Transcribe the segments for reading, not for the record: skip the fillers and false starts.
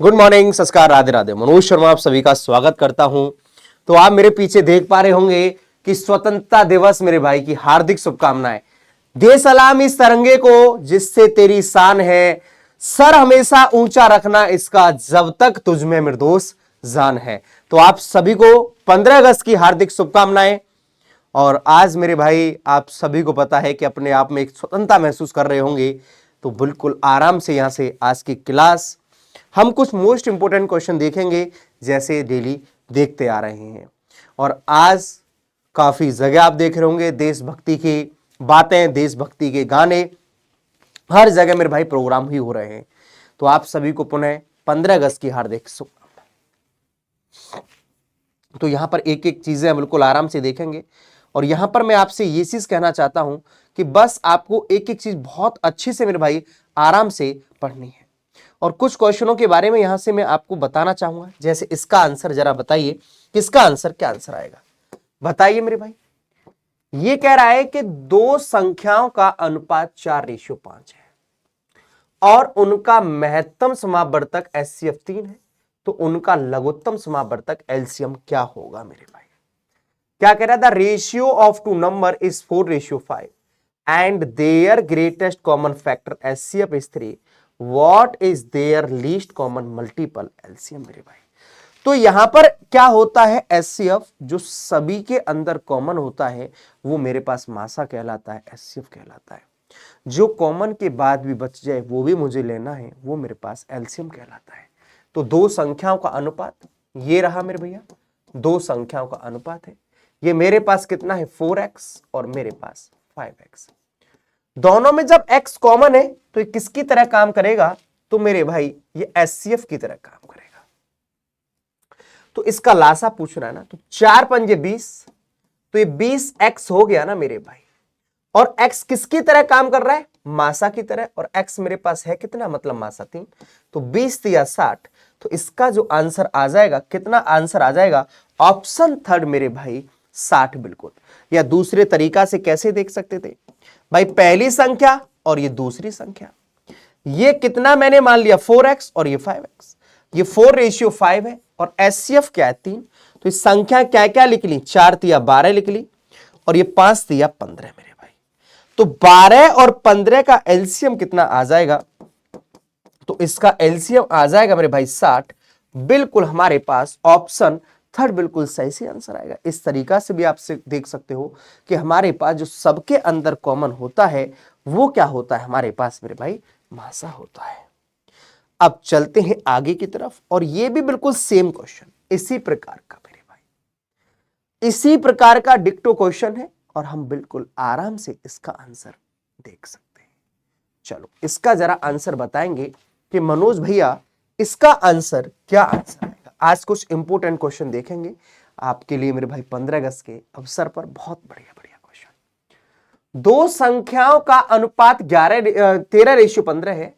Good morning, संस्कार, राधे राधे। मनोज शर्मा आप सभी का स्वागत करता हूं। तो आप मेरे पीछे देख पा रहे होंगे कि स्वतंत्रता दिवस मेरे भाई की हार्दिक शुभकामनाएं। दे सलाम इस तिरंगे को जिससे तेरी शान है, सर हमेशा ऊंचा रखना इसका जब तक तुझ में निर्दोष जान है। तो आप सभी को 15 अगस्त की हार्दिक शुभकामनाएं। और आज मेरे भाई आप सभी को पता है कि अपने आप में एक स्वतंत्रता महसूस कर रहे होंगे, तो बिल्कुल आराम से यहां से आज की क्लास हम कुछ मोस्ट इंपोर्टेंट क्वेश्चन देखेंगे जैसे डेली देखते आ रहे हैं। और आज काफी जगह आप देख रहे होंगे देशभक्ति की बातें, देशभक्ति के गाने, हर जगह मेरे भाई प्रोग्राम ही हो रहे हैं। तो आप सभी को पुनः 15 अगस्त की हार्दिक शुभकामनाएं। तो यहां पर एक एक चीजें बिल्कुल आराम से देखेंगे। और यहां पर मैं आपसे ये चीज कहना चाहता हूं कि बस आपको एक एक चीज बहुत अच्छे से मेरे भाई आराम से पढ़नी है। और कुछ क्वेश्चनों के बारे में यहां से मैं आपको बताना चाहूंगा। जैसे इसका आंसर जरा बताइए, किसका आंसर क्या आंसर आएगा, बताइए मेरे भाई। ये कह रहा है कि दो संख्याओं का अनुपात 4:5 है और उनका महत्तम समावर्तक HCF 3 है, तो उनका लघुत्तम समावर्तक LCM क्या होगा मेरे भाई। क्या कह रहा था, ratio of two number is 4:5 and their greatest common factor HCF is 3, what is their least common multiple LCM मेरे भाई। तो यहां पर क्या होता है, HCF जो सभी के अंदर कॉमन होता है वो मेरे पास मासा कहलाता है, HCF कहलाता है। जो कॉमन के बाद भी बच जाए वो भी मुझे लेना है, वो मेरे पास LCM कहलाता है। तो दो संख्याओं का अनुपात ये रहा मेरे भैया, दो संख्याओं का अनुपात है। ये मेरे पास कितना है 4x और मेरे पास 5x। दोनों में जब x कॉमन है तो ये किसकी तरह काम करेगा, तो मेरे भाई ये HCF की तरह काम करेगा। तो इसका लासा पूछ रहा है ना, तो 4 पंजे 20, तो ये 20x हो गया ना मेरे भाई। और x किसकी तरह काम कर रहा है, मासा की तरह। और x मेरे पास है कितना, मतलब मासा 3, तो 20 या 60। तो इसका जो आंसर आ जाएगा, कितना आंसर आ जाएगा, ऑप्शन थर्ड मेरे भाई 60 बिल्कुल। या दूसरे तरीका से कैसे देख सकते थे भाई, पहली संख्या और ये दूसरी संख्या, ये कितना मैंने मान लिया 4x और ये 5x, ये 4:5 है और HCF क्या है 3। तो इस संख्या क्या क्या लिख ली, 4 तिया 12 लिख ली और ये 5 तिया 15 मेरे भाई। तो 12 और 15 का LCM कितना आ जाएगा, तो इसका LCM आ जाएगा मेरे भाई 60। बिल्कुल हमारे पास ऑप्शन थर्ड बिल्कुल सही से आंसर आएगा। इस तरीका से भी आप देख सकते हो कि हमारे पास जो सबके अंदर कॉमन होता है वो क्या होता है, हमारे पास मेरे भाई मासा होता है। अब चलते हैं आगे की तरफ, और ये भी बिल्कुल सेम क्वेश्चन इसी प्रकार का मेरे भाई, इसी प्रकार का डिक्टो क्वेश्चन है और हम बिल्कुल आराम से इसका आंसर देख सकते हैं। चलो इसका जरा आंसर बताएंगे कि मनोज भैया इसका आंसर क्या आंसर आएगा। आज कुछ इंपोर्टेंट क्वेश्चन देखेंगे आपके लिए मेरे भाई 15 अगस्त के अवसर पर, बहुत बढ़िया बढ़िया क्वेश्चन। दो संख्याओं का अनुपात 13:15 है,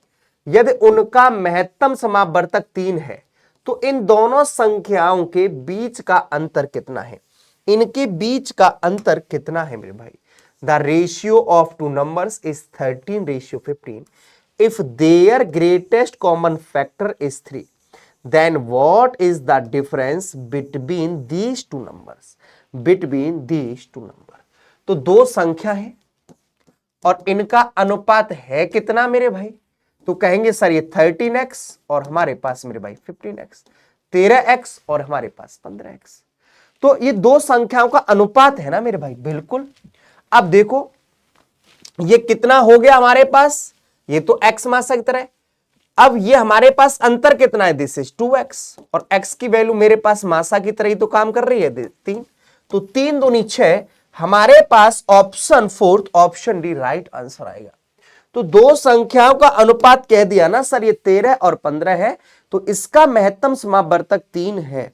यदि उनका महत्तम समावर्तक 3 है तो इन दोनों संख्याओं के बीच का अंतर कितना है, इनके बीच का अंतर कितना है मेरे भाई। The ratio of two numbers is 13:15 if their greatest common factor is 3, then what is the difference between these two numbers, between these two number। तो दो संख्या है और इनका अनुपात है कितना मेरे भाई, तो कहेंगे सर ये 13x और हमारे पास मेरे भाई 15x, 13x और हमारे पास 15x। तो ये दो संख्याओं का अनुपात है ना मेरे भाई, बिल्कुल। अब देखो ये कितना हो गया हमारे पास, ये तो x मासा की तरह है। अब ये हमारे पास अंतर कितना है, दिस इज 2x, और x की वैल्यू मेरे पास मासा की तरह ही तो काम कर रही है 3, तो 3 दूनी 6, हमारे पास option fourth option d right answer आएगा। तो दो संख्याओं का अनुपात कह दिया ना सर, ये 13 और 15 है, तो इसका महत्तम समावर्तक 3 है।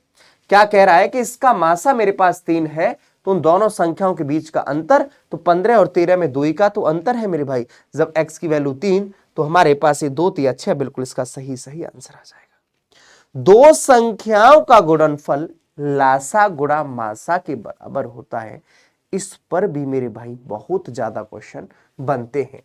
क्या कह रहा है कि इसका मासा मेरे पास 3 है, तो उन दोनों संख्याओं के बीच का अंतर, तो 15 और 13 में 2 का तो अंतर है मेरे भाई। जब x की वैल्यू 3, तो हमारे पास ये 2 तिया 6, बिल्कुल इसका सही सही आंसर आ जाएगा। दो संख्याओं का गुणनफल लासा गुणा मासा के बराबर होता है, इस पर भी मेरे भाई बहुत ज्यादा क्वेश्चन बनते हैं।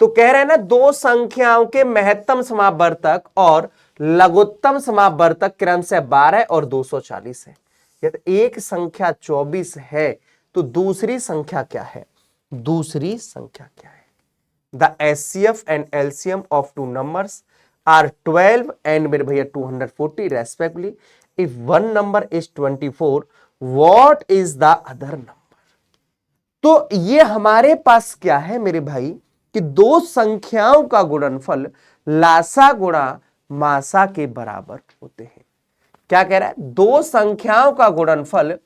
तो कह रहे हैं ना, दो संख्याओं के महत्तम समापवर्तक और लघुत्तम समापवर्तक क्रम से 12 और 240 है। यदि एक संख्या 24 है तो दूसरी संख्या क्या है? दूसरी संख्या क्या है? The HCF and LCM of two numbers are 12 and मेरे भैया 240 respectively. If one number is 24, what is the other number? तो ये हमारे पास क्या है मेरे भाई कि दो संख्याओं का गुणनफल लासा गुणा मासा के बराबर होते हैं। क्या कह रहा है? दो संख्याओं का गुणनफल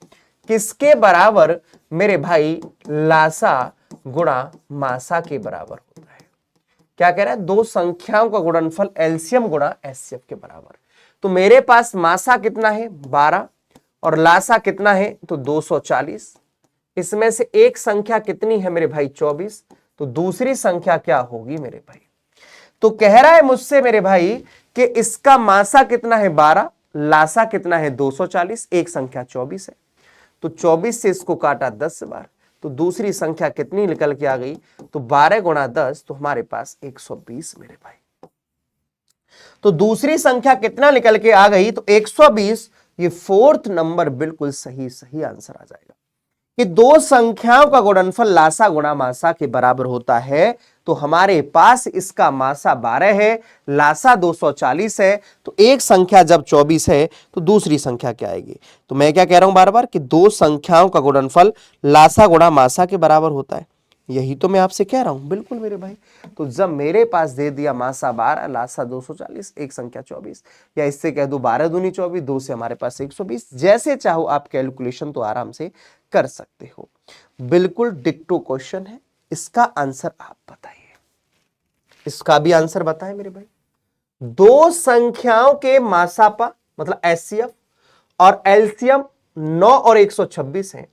किसके बराबर मेरे भाई? लासा गुणा मासा के बराबर होता है। क्या कह रहा है? दो संख्याओं का गुणनफल एलसीएम गुणा एचसीएफ के बराबर। तो मेरे पास मासा कितना है? 12 और लासा कितना है? तो 240। इसमें से एक संख्या कितनी है मेरे भाई? 24। तो दूसरी संख्या क्या होगी मेरे भाई? तो कह रहा है मुझसे मेरे भाई कि इसका मासा कितना है? 12, लासा कितना है? 240, एक संख्या 24 है। तो 24 से इसको काटा 10 बार, तो दूसरी संख्या कितनी निकल के आ गई? तो 12 गुणा 10, तो हमारे पास 120 मेरे भाई। तो दूसरी संख्या कितना निकल के आ गई? तो 120। ये फोर्थ नंबर बिल्कुल सही आंसर आ जाएगा कि दो संख्याओं का गुणनफल लासा गुणा मासा के बराबर होता है। तो हमारे पास इसका मासा 12 है, लासा 240 है। तो एक संख्या जब 24 है तो दूसरी संख्या क्या आएगी? तो मैं क्या कह रहा हूं बार बार कि दो संख्याओं का गुणनफल लासा गुणा मासा के बराबर होता है। यही तो मैं आपसे कह रहा हूं। बिल्कुल मेरे भाई। तो जब मेरे पास दे दिया मासा 12, लासा 240, एक संख्या 24, या इससे कह दो 12 दूनी 24, 2 से हमारे पास 120। जैसे चाहो आप कैलकुलेशन तो आराम से कर सकते हो। बिल्कुल डिक्टो क्वेश्चन है। इसका आंसर आप बताइए। इसका भी आंसर बताएं मेरे भाई। दो संख्याओं के मासापा मतलब एचसीएफ और एलसीएम 9 और 126 है।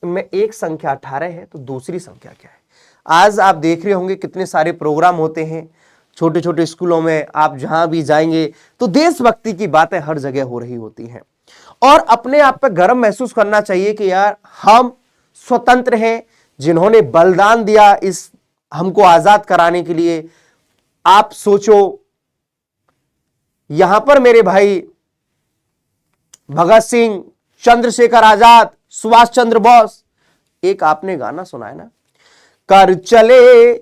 इनमें एक संख्या 18 है, तो दूसरी संख्या क्या है? आज आप देख रहे होंगे कितने सारे प्रोग्राम होते हैं छोटे छोटे स्कूलों में। आप जहां भी जाएंगे तो देशभक्ति की बातें हर जगह हो रही होती हैं, और अपने आप पे गर्व महसूस करना चाहिए कि यार हम स्वतंत्र हैं, जिन्होंने बलिदान दिया इस हमको आजाद कराने के लिए। आप सोचो, यहां पर मेरे भाई भगत सिंह, चंद्रशेखर आजाद, सुभाष चंद्र बोस, एक आपने गाना सुना है ना, कर चले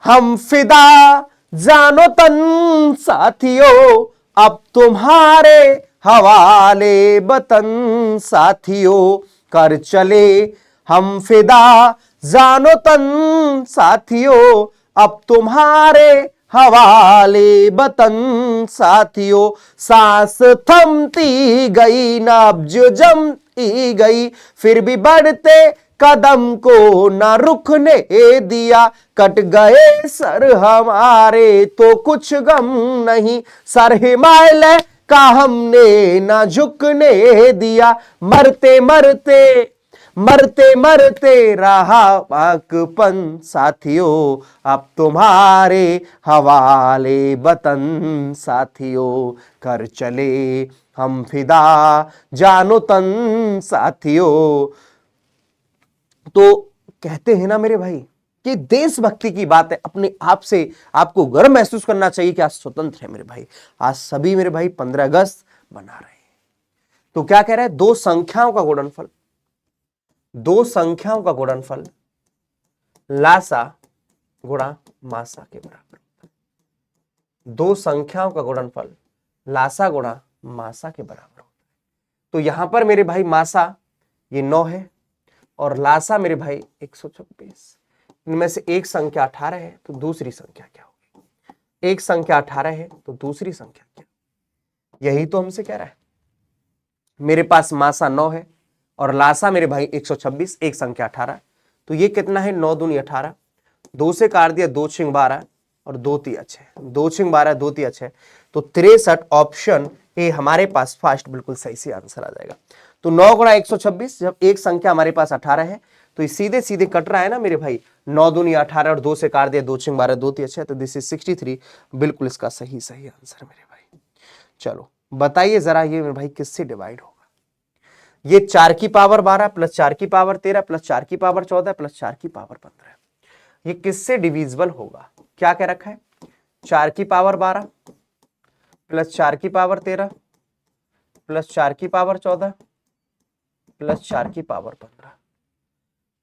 हम फिदा जानो तन साथियों, अब तुम्हारे हवाले बतन साथियों। कर चले हम फिदा जानो तन साथियों, अब तुम्हारे हवाले बतन साथियों। सांस थमती गई, नब्ज जमती गई, फिर भी बढ़ते कदम को न रुकने दिया। कट गए सर हमारे तो कुछ गम नहीं, सर हिमालय का हमने न झुकने दिया। मरते मरते मरते मरते रहा पाकपन साथियों, अब तुम्हारे हवाले बतन साथियों। कर चले हम फिदा जानो तन साथियों। तो कहते हैं ना मेरे भाई कि देशभक्ति की बात है। अपने आप से आपको गर्व महसूस करना चाहिए कि आज स्वतंत्र है मेरे भाई। आज सभी मेरे भाई 15 अगस्त मना रहे हैं। तो क्या कह रहे हैं? दो संख्याओं का गुणनफल, दो संख्याओं का गुणनफल लासा गुणा मासा के बराबर होता है। दो संख्याओं का गुणनफल लासा गुणा मासा के बराबर होता है। तो यहां पर मेरे भाई मासा ये 9 है और लासा मेरे भाई 126। इनमें से एक संख्या 18 है, तो दूसरी संख्या क्या होगी? एक संख्या 18 है तो दूसरी संख्या क्या? यही तो हमसे कह रहा है। मेरे पास मासा 9 है और लासा मेरे भाई 126, एक संख्या 18। तो ये कितना है? 9 दूनी 18, 2 से काट दिया 2 छिंग 12 और 2 तिया 6, 2 छिंग 12 2 तिया 6, तो 63। ऑप्शन ए हमारे पास फर्स्ट बिल्कुल सही से आंसर आ जाएगा। तो 9 गुणा 126, जब एक संख्या हमारे पास 18 है तो ये सीधे सीधे कट रहा है ना मेरे भाई। 9 दूनी 18 और 2 से काट दिया 2 छिंग 12 2 तिया 6, तो दिस इज 63। बिल्कुल इसका सही आंसर मेरे भाई। चलो बताइए जरा, ये मेरे भाई किससे डिवाइड होगा? ये 4 की पावर 12 प्लस 4 की पावर 13 प्लस 4 की पावर 14 प्लस 4 की पावर 15। ये किससे डिविजिबल होगा? क्या कह रखा है? 4 की पावर 12 प्लस 4 की पावर 13 प्लस 4 की पावर 14 प्लस 4 की पावर 15।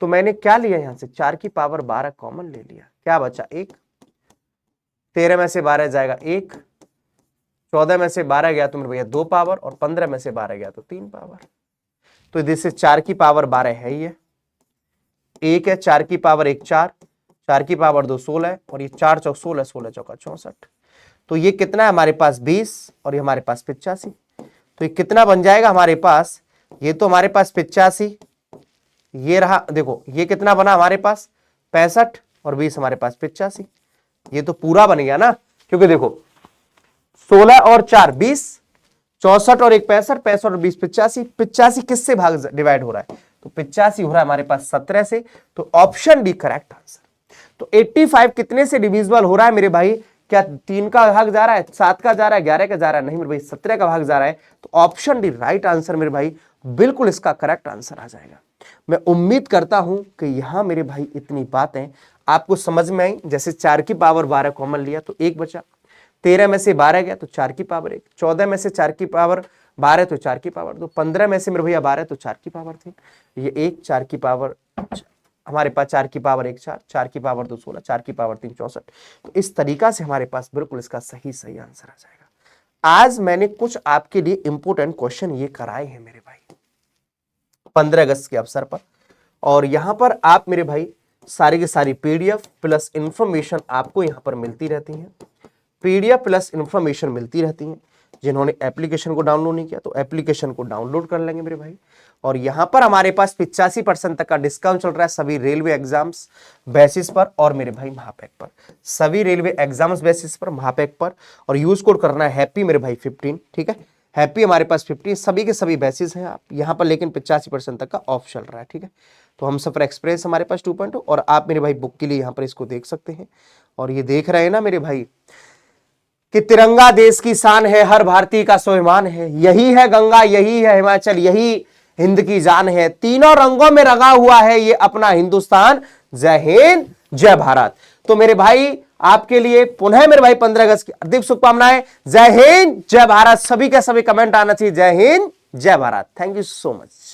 तो मैंने क्या लिया यहां से? 4 की पावर 12 कॉमन ले लिया, क्या बचा? 1। 13 में से 12 जाएगा 1, 14 में से 12 गया तो मेरे भैया 2 पावर, और 15 में से 12 गया तो 3 पावर। तो इधर 4 की पावर 12 है ही है, 1 है, 4 की पावर 1 4, 4 की पावर 2 16 है, और ये 4 चौक 16, 16 चौका 64। तो ये कितना है हमारे पास? 20, और ये हमारे पास 85। तो ये कितना बन जाएगा हमारे पास? ये तो हमारे पास 85, ये रहा, देखो ये कितना बना हमारे पास? 65, और 20 हमारे पास 85। ये तो पूरा बन गया ना, क्योंकि देखो 16 और 4 20, 64 और 1 65, 65 और 20 85। 85 किससे भाग डिवाइड हो रहा है? तो 85 हो रहा है हमारे पास 17 से। तो ऑप्शन डी करेक्ट आंसर। तो 85 कितने से डिविजिबल हो रहा है मेरे भाई? क्या 3 का भाग जा रहा है, 7 का जा रहा है, 11 का जा रहा है? नहीं मेरे भाई, 17 का भाग जा रहा है। तो ऑप्शन डी राइट आंसर मेरे भाई, बिल्कुल इसका करेक्ट आंसर आ जाएगा। मैं उम्मीद करता हूं कि यहां मेरे भाई इतनी बातें आपको समझ में आई। जैसे 4 की पावर 12 कॉमन लिया तो 1 बचा, 13 में से 12 गया तो 4 की पावर 1, 14 में से 4 की पावर 12 तो 4 की पावर 2, 15 में से मेरे भैया 12 तो 4 की पावर 3, ये 1, 4 की पावर, हमारे पास 4 की पावर 1 4, 4 की पावर 2 16, 4 की पावर 3 64। तो इस तरीका से हमारे पास बिल्कुल इसका सही आंसर आ जाएगा। आज मैंने कुछ आपके लिए इंपोर्टेंट क्वेश्चन ये कराए हैं मेरे भाई 15 अगस्त के अवसर पर, और यहां पर आप मेरे भाई सारी की सारी पीडीएफ प्लस इंफॉर्मेशन आपको यहां पर मिलती रहती है, पीडीएफ प्लस इंफॉर्मेशन मिलती रहती है। जिन्होंने एप्लीकेशन को डाउनलोड नहीं किया तो एप्लीकेशन को डाउनलोड कर लेंगे मेरे भाई। और यहां पर हमारे पास 85% तक का डिस्काउंट चल रहा है सभी रेलवे एग्जाम्स बेसिस पर, और मेरे भाई महापैक पर, सभी रेलवे एग्जाम्स बेसिस पर, महापैक पर। और यूज कोड करना है हैप्पी मेरे भाई 15, ठीक है? हैप्पी हमारे पास 15, सभी के सभी बेसिस हैं आप यहाँ पर, लेकिन 85% तक का ऑफ चल रहा है, ठीक है? तो हम सफर एक्सप्रेस हमारे पास 2.0, और आप मेरे भाई बुक के लिए यहाँ पर इसको देख सकते हैं। और ये देख रहे हैं ना मेरे भाई कि तिरंगा देश की शान है, हर भारतीय का स्वाभिमान है, यही है गंगा, यही है हिमाचल, यही हिंद की जान है, तीनों रंगों में रंगा हुआ है ये अपना हिंदुस्तान। जय हिंद, जय भारत। तो मेरे भाई आपके लिए पुनः मेरे भाई 15 अगस्त की हार्दिक शुभकामनाएं। जय हिंद, जय भारत। सभी के सभी कमेंट आना चाहिए, जय हिंद, जय Bharat. Thank you so much.